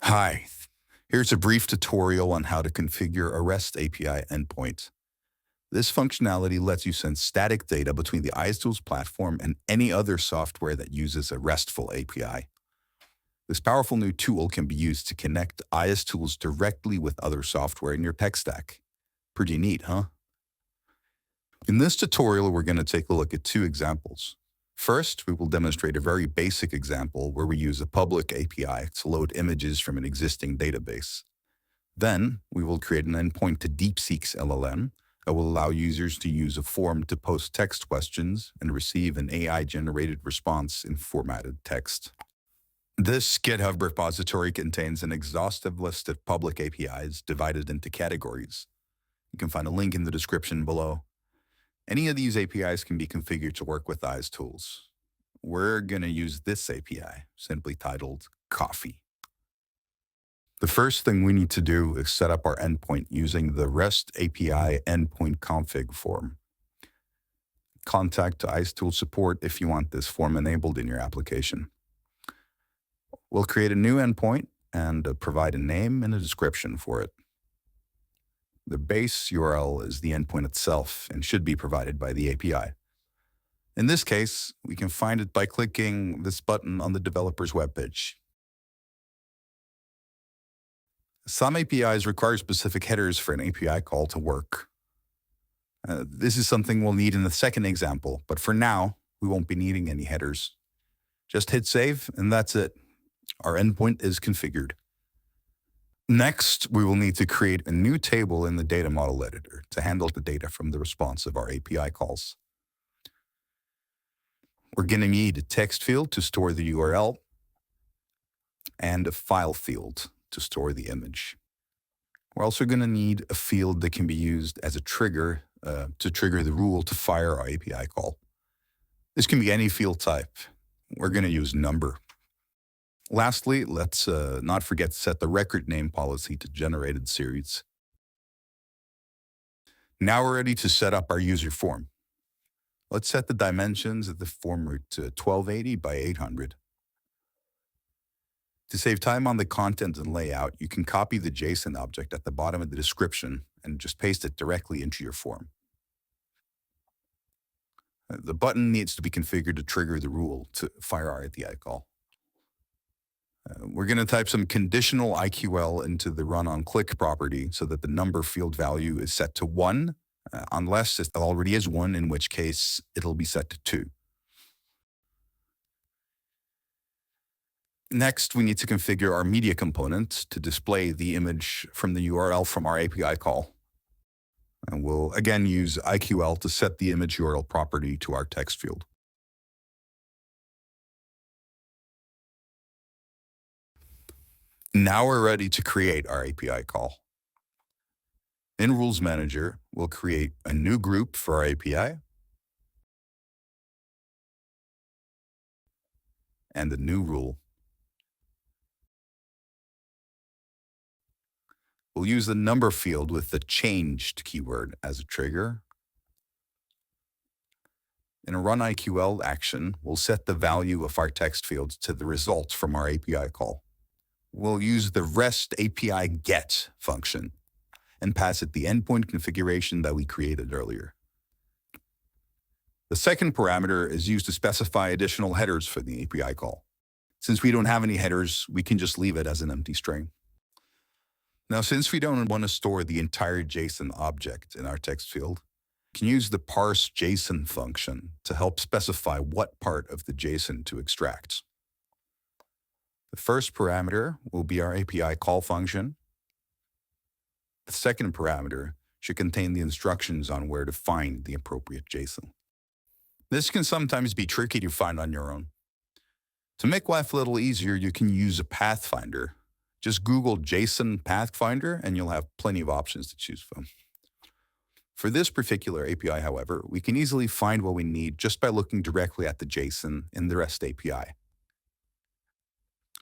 Hi, here's a brief tutorial on how to configure a REST API endpoint. This functionality lets you send static data between the IceTools platform and any other software that uses a RESTful API. This powerful new tool can be used to connect IceTools directly with other software in your tech stack. Pretty neat, huh? In this tutorial, we're going to take a look at two examples. First, we will demonstrate a very basic example where we use a public API to load images from an existing database. Then, we will create an endpoint to DeepSeek's LLM that will allow users to use a form to post text questions and receive an AI-generated response in formatted text. This GitHub repository contains an exhaustive list of public APIs divided into categories. You can find a link in the description below. Any of these APIs can be configured to work with IceTools. We're going to use this API, simply titled Coffee. The first thing we need to do is set up our endpoint using the REST API Endpoint config form. Contact IceTools support if you want this form enabled in your application. We'll create a new endpoint and provide a name and a description for it. The base URL is the endpoint itself and should be provided by the API. In this case, we can find it by clicking this button on the developer's webpage. Some APIs require specific headers for an API call to work. This is something we'll need in the second example, but for now, we won't be needing any headers. Just hit save, and that's it. Our endpoint is configured. Next, we will need to create a new table in the data model editor to handle the data from the response of our API calls. We're going to need a text field to store the URL and a file field to store the image. We're also going to need a field that can be used as a trigger to trigger the rule to fire our API call. This can be any field type. We're going to use number. Lastly, let's not forget to set the record name policy to generated series. Now we're ready to set up our user form. Let's set the dimensions of the form to 1280 by 800. To save time on the content and layout, you can copy the JSON object at the bottom of the description and just paste it directly into your form. The button needs to be configured to trigger the rule to fire our API call. We're going to type some conditional IQL into the run-on-click property so that the number field value is set to 1, unless it already is 1, in which case it'll be set to 2. Next, we need to configure our media component to display the image from the URL from our API call. And we'll again use IQL to set the image URL property to our text field. Now we're ready to create our API call. In Rules Manager, we'll create a new group for our API and a new rule. We'll use the number field with the changed keyword as a trigger. In a run IQL action, we'll set the value of our text fields to the results from our API call. We'll use the REST API GET function and pass it the endpoint configuration that we created earlier. The second parameter is used to specify additional headers for the API call. Since we don't have any headers, we can just leave it as an empty string. Now, since we don't want to store the entire JSON object in our text field, we can use the parse JSON function to help specify what part of the JSON to extract. The first parameter will be our API call function. The second parameter should contain the instructions on where to find the appropriate JSON. This can sometimes be tricky to find on your own. To make life a little easier, you can use a pathfinder. Just Google JSON Pathfinder and you'll have plenty of options to choose from. For this particular API, however, we can easily find what we need just by looking directly at the JSON in the REST API.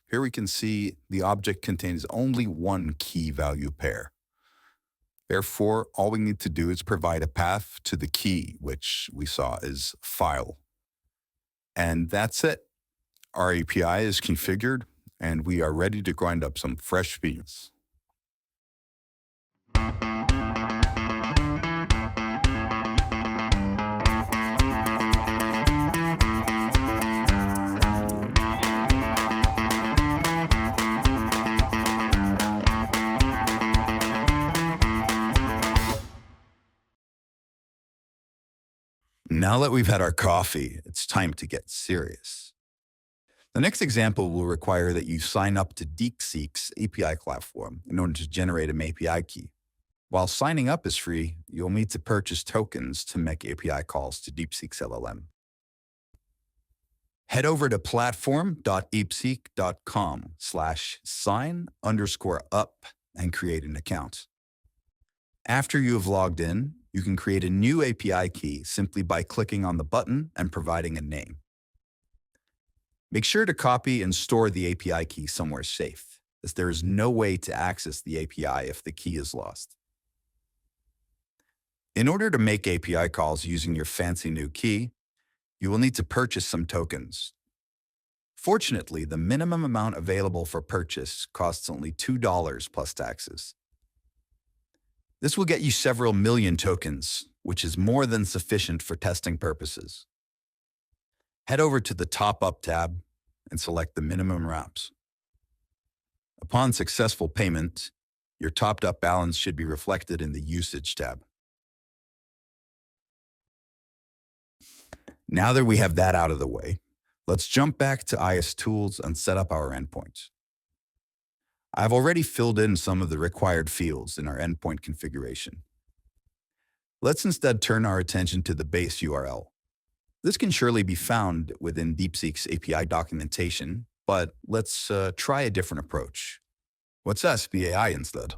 Here we can see the object contains only one key value pair. Therefore, all we need to do is provide a path to the key, which we saw is file. And that's it. Our API is configured And we are ready to grind up some fresh beans. Now that we've had our coffee, it's time to get serious. The next example will require that you sign up to DeepSeek's API Platform in order to generate an API key. While signing up is free, you'll need to purchase tokens to make API calls to DeepSeek's LLM. Head over to platform.deepseek.com/sign_up and create an account. After you have logged in, you can create a new API key simply by clicking on the button and providing a name. Make sure to copy and store the API key somewhere safe, as there is no way to access the API if the key is lost. In order to make API calls using your fancy new key, you will need to purchase some tokens. Fortunately, the minimum amount available for purchase costs only $2 plus taxes. This will get you several million tokens, which is more than sufficient for testing purposes. Head over to the Top Up tab and select the minimum wraps. Upon successful payment, your topped up balance should be reflected in the Usage tab. Now that we have that out of the way, let's jump back to IS Tools and set up our endpoints. I've already filled in some of the required fields in our endpoint configuration. Let's instead turn our attention to the base URL. This can surely be found within DeepSeek's API documentation, but let's try a different approach. Let's ask the AI instead.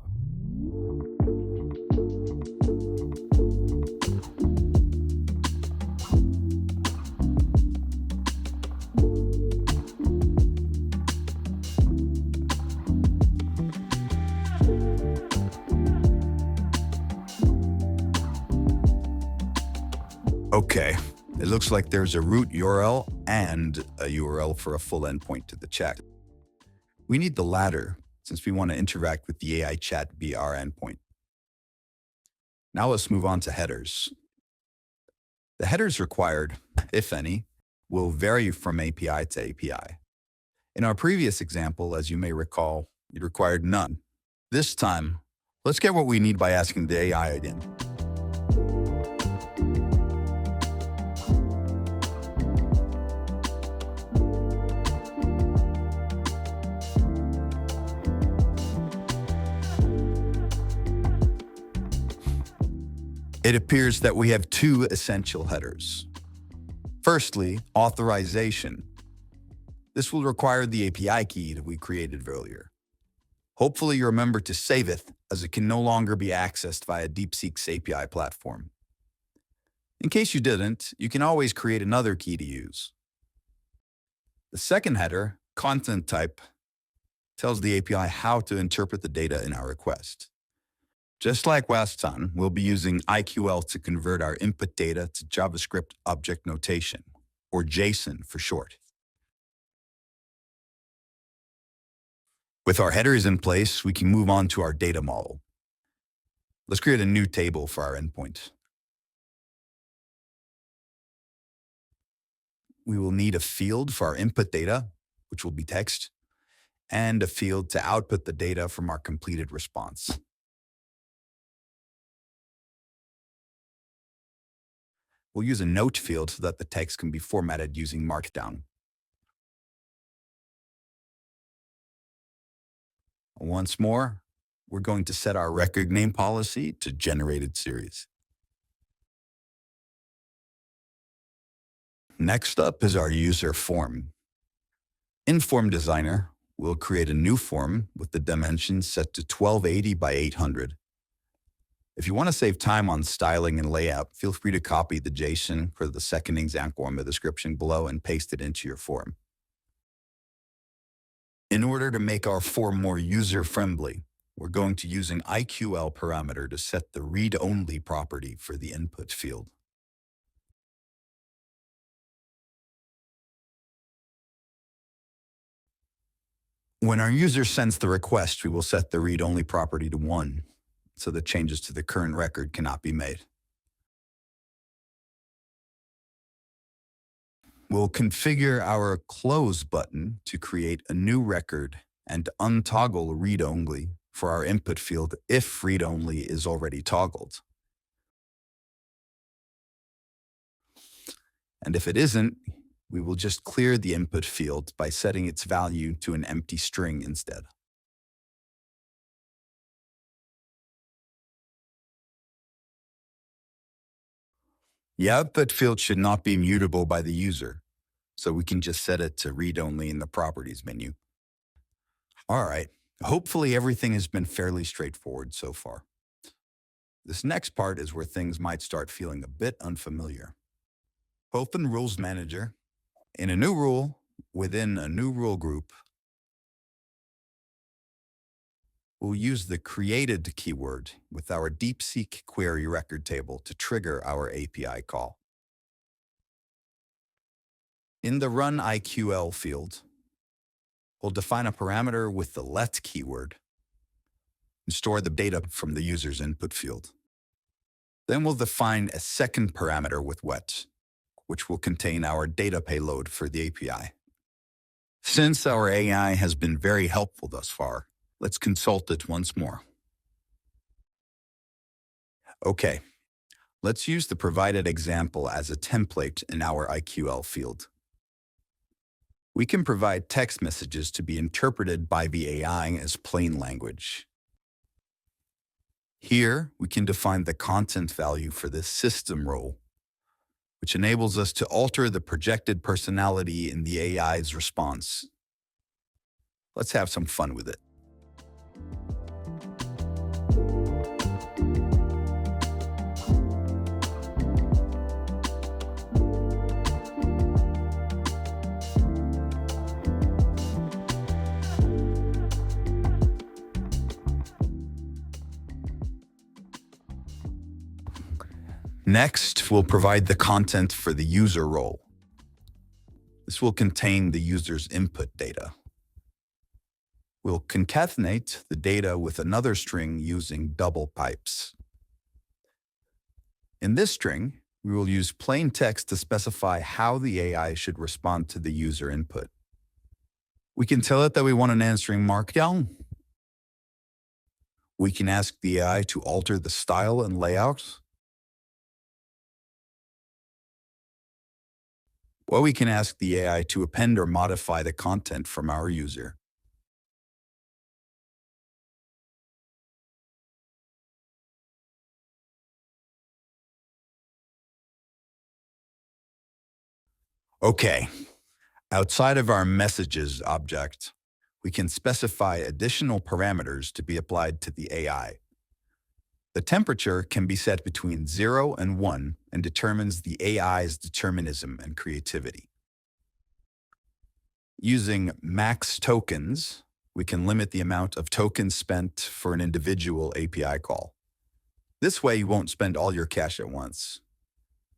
Okay, it looks like there's a root URL and a URL for a full endpoint to the chat. We need the latter since we want to interact with the AI chat via our endpoint. Now let's move on to headers. The headers required, if any, will vary from API to API. In our previous example, as you may recall, it required none. This time, let's get what we need by asking the AI again. It appears that we have two essential headers. Firstly, authorization. This will require the API key that we created earlier. Hopefully you remember to save it, as it can no longer be accessed via DeepSeek's API platform. In case you didn't, you can always create another key to use. The second header, content type, tells the API how to interpret the data in our request. Just like last time, we'll be using IQL to convert our input data to JavaScript object notation, or JSON for short. With our headers in place, we can move on to our data model. Let's create a new table for our endpoint. We will need a field for our input data, which will be text, and a field to output the data from our completed response. We'll use a note field so that the text can be formatted using Markdown. Once more, we're going to set our record name policy to generated series. Next up is our user form. In Form Designer, we'll create a new form with the dimensions set to 1280 by 800. If you want to save time on styling and layout, feel free to copy the JSON for the second example in the description below and paste it into your form. In order to make our form more user-friendly, we're going to use an IQL parameter to set the read-only property for the input field. When our user sends the request, we will set the read-only property to 1, so that changes to the current record cannot be made. We'll configure our close button to create a new record and untoggle read-only for our input field if read-only is already toggled. And if it isn't, we will just clear the input field by setting its value to an empty string instead. The output field should not be mutable by the user, so we can just set it to read-only in the Properties menu. All right, hopefully everything has been fairly straightforward so far. This next part is where things might start feeling a bit unfamiliar. Open Rules Manager. In a new rule, within a new rule group, we'll use the created keyword with our DeepSeek query record table to trigger our API call. In the Run IQL field, we'll define a parameter with the let keyword and store the data from the user's input field. Then we'll define a second parameter with wet, which will contain our data payload for the API. Since our AI has been very helpful thus far, let's consult it once more. Okay, let's use the provided example as a template in our IQL field. We can provide text messages to be interpreted by the AI as plain language. Here, we can define the content value for this system role, which enables us to alter the projected personality in the AI's response. Let's have some fun with it. Next, we'll provide the content for the user role. This will contain the user's input data. We'll concatenate the data with another string using double pipes. In this string, we will use plain text to specify how the AI should respond to the user input. We can tell it that we want an answering markdown. We can ask the AI to alter the style and layout. Or we can ask the AI to append or modify the content from our user. Okay, outside of our messages object, we can specify additional parameters to be applied to the AI. The temperature can be set between 0 and 1 and determines the AI's determinism and creativity. Using max tokens, we can limit the amount of tokens spent for an individual API call. This way, you won't spend all your cash at once.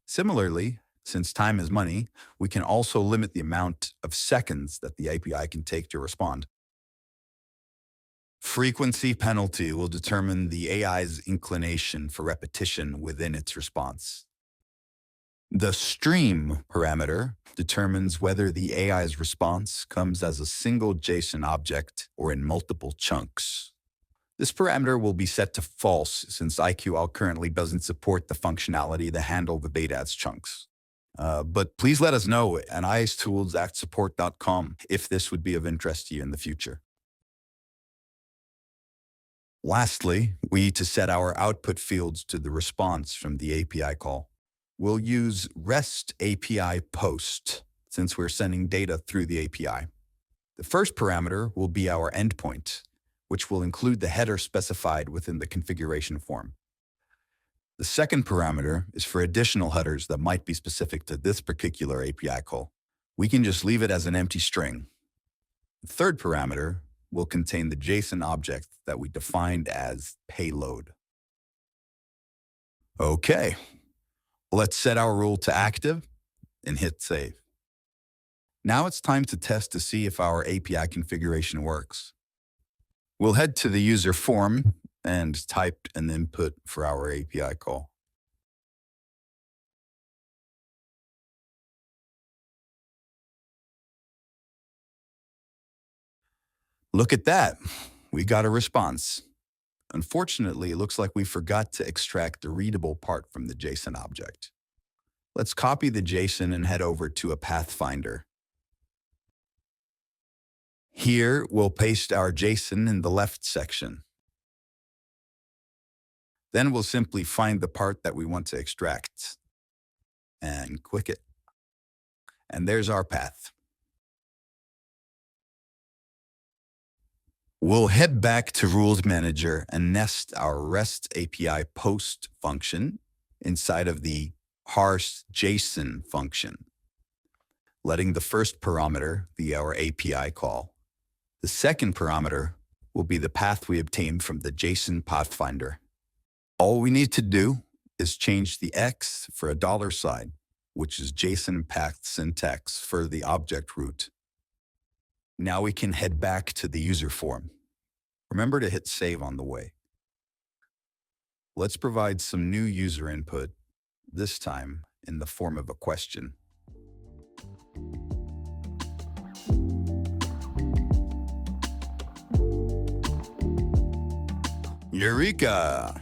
Similarly, since time is money, we can also limit the amount of seconds that the API can take to respond. Frequency penalty will determine the AI's inclination for repetition within its response. The stream parameter determines whether the AI's response comes as a single JSON object or in multiple chunks. This parameter will be set to false since IQL currently doesn't support the functionality to handle the data as chunks. But please let us know at istools@support.com if this would be of interest to you in the future. Lastly, we need to set our output fields to the response from the API call. We'll use REST API post since we're sending data through the API. The first parameter will be our endpoint, which will include the header specified within the configuration form. The second parameter is for additional headers that might be specific to this particular API call. We can just leave it as an empty string. The third parameter will contain the JSON object that we defined as payload. Okay, let's set our rule to active and hit save. Now it's time to test to see if our API configuration works. We'll head to the user form and type an input for our API call. Look at that. We got a response. Unfortunately, it looks like we forgot to extract the readable part from the JSON object. Let's copy the JSON and head over to a Pathfinder. Here, we'll paste our JSON in the left section. Then we'll simply find the part that we want to extract and click it. And there's our path. We'll head back to Rules Manager and nest our REST API post function inside of the parse JSON function, letting the first parameter be our API call. The second parameter will be the path we obtained from the JSON Pathfinder. All we need to do is change the X for a $sign, which is JSON path syntax for the object root. Now we can head back to the user form. Remember to hit save on the way. Let's provide some new user input, this time in the form of a question. Eureka!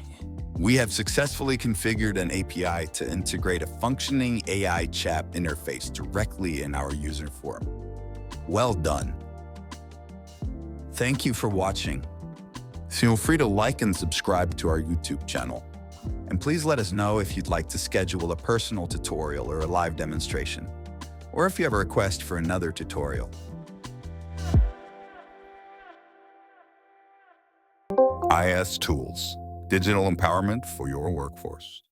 We have successfully configured an API to integrate a functioning AI chat interface directly in our user form. Well done. Thank you for watching. Feel free to like and subscribe to our YouTube channel. And please let us know if you'd like to schedule a personal tutorial or a live demonstration, or if you have a request for another tutorial. IS Tools, digital empowerment for your workforce.